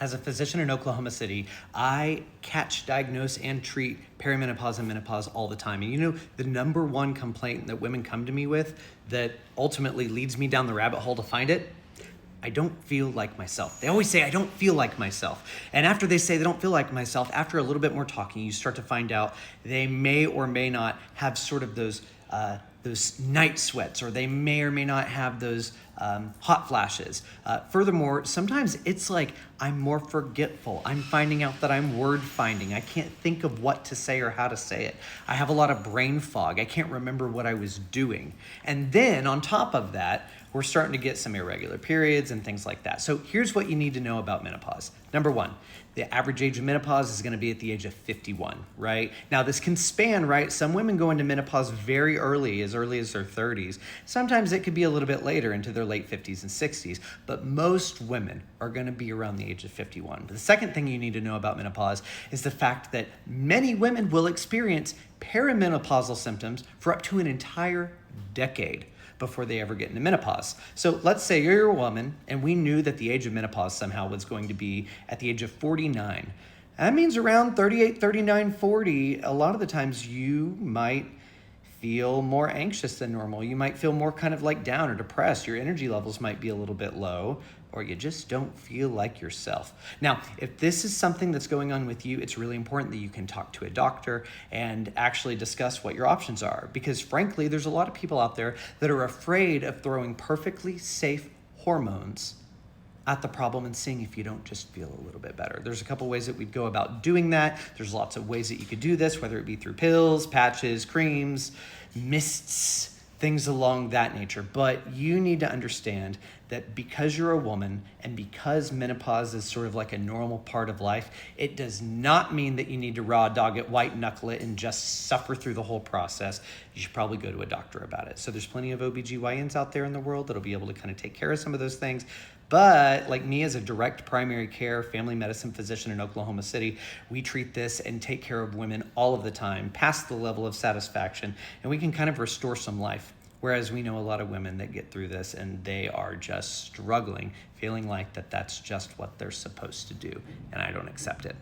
As a physician in Oklahoma City, I catch, diagnose, and treat perimenopause and menopause all the time. And you know, the number one complaint that women come to me with that ultimately leads me down the rabbit hole to find it, I don't feel like myself. They always say, I don't feel like myself. And after they say they don't feel like myself, after a little bit more talking, you start to find out they may or may not have sort of those night sweats, or they may or may not have those hot flashes. Furthermore, sometimes it's like I'm more forgetful. I'm finding out that I'm word finding. I can't think of what to say or how to say it. I have a lot of brain fog. I can't remember what I was doing. And then on top of that, we're starting to get some irregular periods and things like that. So here's what you need to know about menopause. Number one, the average age of menopause is going to be at the age of 51, right? Now this can span, right? Some women go into menopause very early as their 30s. Sometimes it could be a little bit later into their late 50s and 60s, but most women are going to be around the age of 51. But the second thing you need to know about menopause is the fact that many women will experience perimenopausal symptoms for up to an entire decade before they ever get into menopause. So let's say you're a woman and we knew that the age of menopause somehow was going to be at the age of 49. That means around 38, 39, 40, a lot of the times you might feel more anxious than normal. You might feel more kind of like down or depressed. Your energy levels might be a little bit low, or you just don't feel like yourself. Now, if this is something that's going on with you, it's really important that you can talk to a doctor and actually discuss what your options are. Because frankly, there's a lot of people out there that are afraid of throwing perfectly safe hormones at the problem and seeing if you don't just feel a little bit better. There's a couple ways that we'd go about doing that. There's lots of ways that you could do this, whether it be through pills, patches, creams, mists, things along that nature. But you need to understand that because you're a woman and because menopause is sort of like a normal part of life, it does not mean that you need to raw dog it, white knuckle it, and just suffer through the whole process. You should probably go to a doctor about it. So there's plenty of OBGYNs out there in the world that'll be able to kind of take care of some of those things. But like me, as a direct primary care family medicine physician in Oklahoma City, we treat this and take care of women all of the time, past the level of satisfaction, and we can kind of restore some life. Whereas we know a lot of women that get through this and they are just struggling, feeling like that's just what they're supposed to do, and I don't accept it.